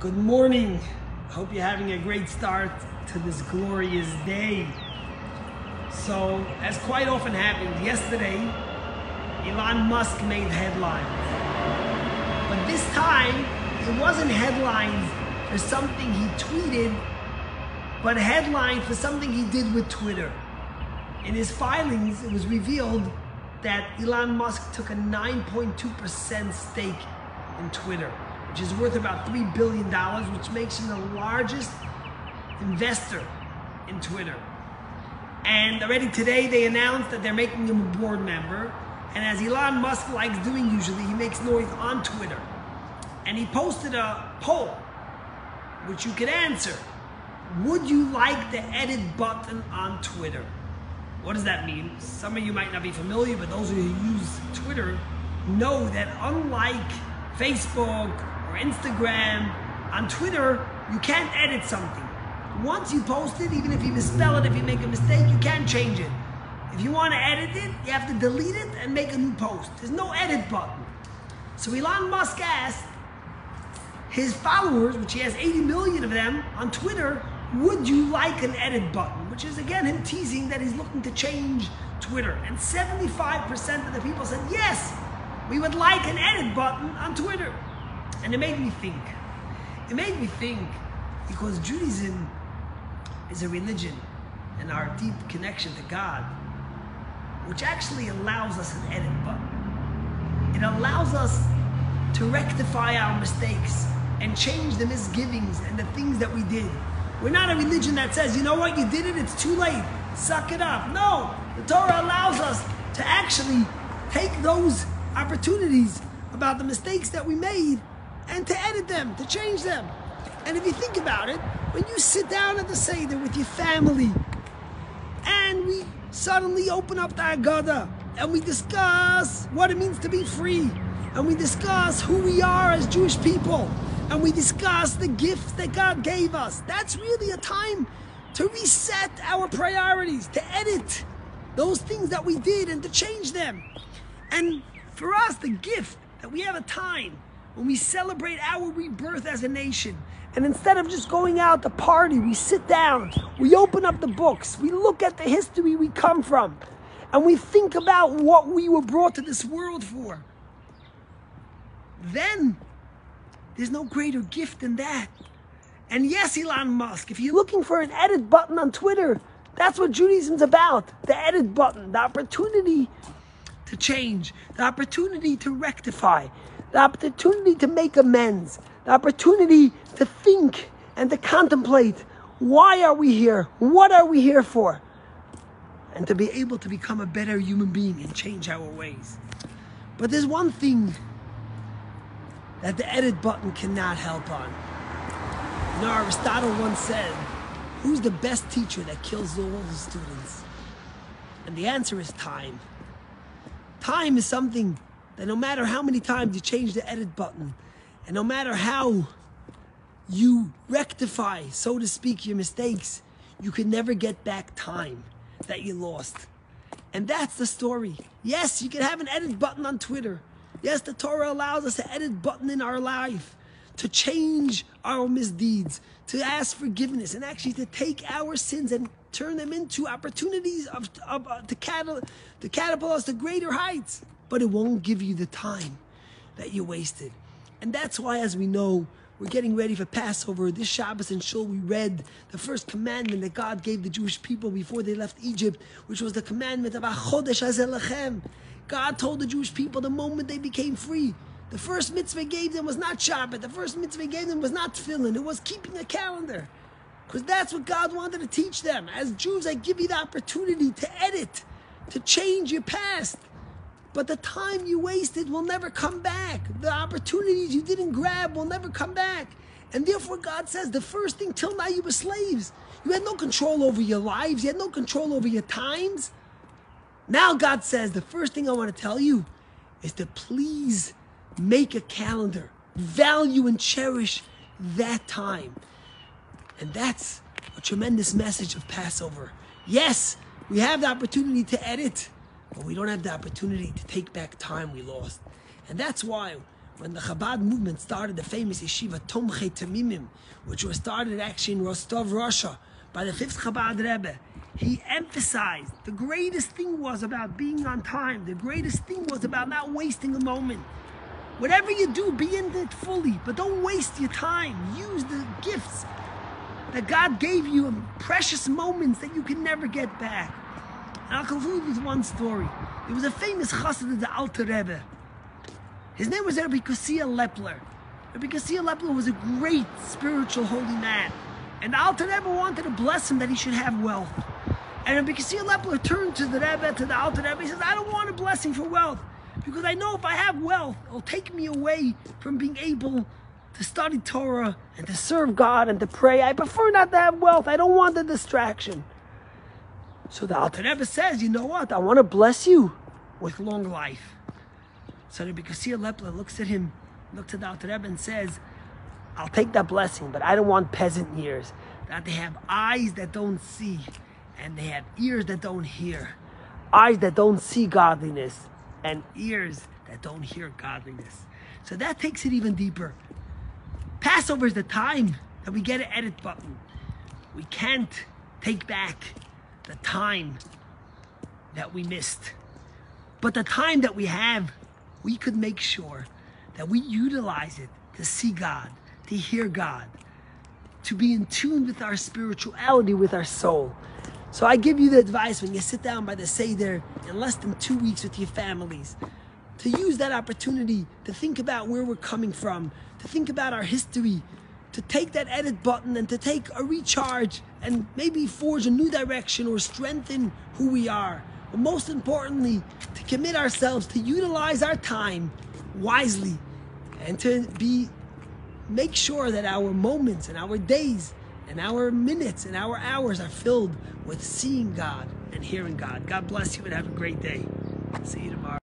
Good morning. I hope you're having a great start to this glorious day. So, as quite often happens, yesterday, Elon Musk made headlines. But this time, it wasn't headlines for something he tweeted, but headlines for something he did with Twitter. In his filings, it was revealed that Elon Musk took a 9.2% stake in Twitter, which is worth about $3 billion, which makes him the largest investor in Twitter. And already today they announced that they're making him a board member. And as Elon Musk likes doing usually, he makes noise on Twitter. And he posted a poll, which you could answer. Would you like the edit button on Twitter? What does that mean? Some of you might not be familiar, but those who use Twitter know that unlike Facebook or Instagram, on Twitter, you can't edit something. Once you post it, even if you misspell it, if you make a mistake, you can't change it. If you want to edit it, you have to delete it and make a new post. There's no edit button. So Elon Musk asked his followers, which he has 80 million of them on Twitter, would you like an edit button? Which is again him teasing that he's looking to change Twitter. And 75% of the people said, yes, we would like an edit button on Twitter. And it made me think. It made me think because Judaism is a religion and our deep connection to God, which actually allows us an edit button. It allows us to rectify our mistakes and change the misgivings and the things that we did. We're not a religion that says, you know what, you did it, it's too late, suck it up. No, the Torah allows us to actually take those opportunities about the mistakes that we made and to edit them, to change them. And if you think about it, when you sit down at the Seder with your family and we suddenly open up the Haggadah and we discuss what it means to be free and we discuss who we are as Jewish people and we discuss the gifts that God gave us, that's really a time to reset our priorities, to edit those things that we did and to change them. And for us, the gift that we have a time when we celebrate our rebirth as a nation. And instead of just going out to party, we sit down, we open up the books, we look at the history we come from, and we think about what we were brought to this world for. Then, there's no greater gift than that. And yes, Elon Musk, if you're looking for an edit button on Twitter, that's what Judaism's about. The edit button, the opportunity to change, the opportunity to rectify, the opportunity to make amends, the opportunity to think and to contemplate, why are we here? What are we here for? And to be able to become a better human being and change our ways. But there's one thing that the edit button cannot help on. You know, Aristotle once said, who's the best teacher that kills all his students? And the answer is time. Time is something that no matter how many times you change the edit button, and no matter how you rectify, so to speak, your mistakes, you can never get back time that you lost. And that's the story. Yes, you can have an edit button on Twitter. Yes, the Torah allows us an edit button in our life to change our misdeeds, to ask forgiveness, and actually to take our sins and turn them into opportunities to catapult us to greater heights. But it won't give you the time that you wasted. And that's why, as we know, we're getting ready for Passover. This Shabbos in Shul, we read the first commandment that God gave the Jewish people before they left Egypt, which was the commandment of HaChodesh Hazeh Lechem. God told the Jewish people the moment they became free, the first mitzvah he gave them was not Shabbat. The first mitzvah he gave them was not tefillin. It was keeping a calendar. Because that's what God wanted to teach them. As Jews, I give you the opportunity to edit, to change your past. But the time you wasted will never come back. The opportunities you didn't grab will never come back. And therefore God says the first thing, till now you were slaves. You had no control over your lives. You had no control over your times. Now God says the first thing I want to tell you is to please make a calendar. Value and cherish that time. And that's a tremendous message of Passover. Yes, we have the opportunity to edit, but we don't have the opportunity to take back time we lost. And that's why when the Chabad movement started, the famous yeshiva Tomchei Tamimim, which was started actually in Rostov, Russia, by the 5th Chabad Rebbe, he emphasized the greatest thing was about being on time. The greatest thing was about not wasting a moment. Whatever you do, be in it fully, but don't waste your time. Use the gifts that God gave you, precious moments that you can never get back. And I'll conclude with one story. There was a famous chassid of the Alter Rebbe. His name was Rabbi Kosia Lepler. Rabbi Kosia Lepler was a great spiritual holy man. And the Alter Rebbe wanted to bless him that he should have wealth. And Rabbi Kosia Lepler turned to the Rebbe, to the Alter Rebbe. He says, I don't want a blessing for wealth, because I know if I have wealth, it'll take me away from being able to study Torah and to serve God and to pray. I prefer not to have wealth. I don't want the distraction. So the Alter Rebbe says, you know what? I want to bless you with long life. So Rabbi Kosia Lepler looks at him, looks at the Alter Rebbe and says, I'll take that blessing, but I don't want peasant years. That they have eyes that don't see, and they have ears that don't hear. Eyes that don't see godliness, and ears that don't hear godliness. So that takes it even deeper. Passover is the time that we get an edit button. We can't take back the time that we missed. But the time that we have, we could make sure that we utilize it to see God, to hear God, to be in tune with our spirituality, with our soul. So I give you the advice when you sit down by the Seder in less than 2 weeks with your families, to use that opportunity to think about where we're coming from, to think about our history, to take that edit button and to take a recharge and maybe forge a new direction or strengthen who we are. But most importantly, to commit ourselves to utilize our time wisely and to make sure that our moments and our days and our minutes and our hours are filled with seeing God and hearing God. God bless you and have a great day. See you tomorrow.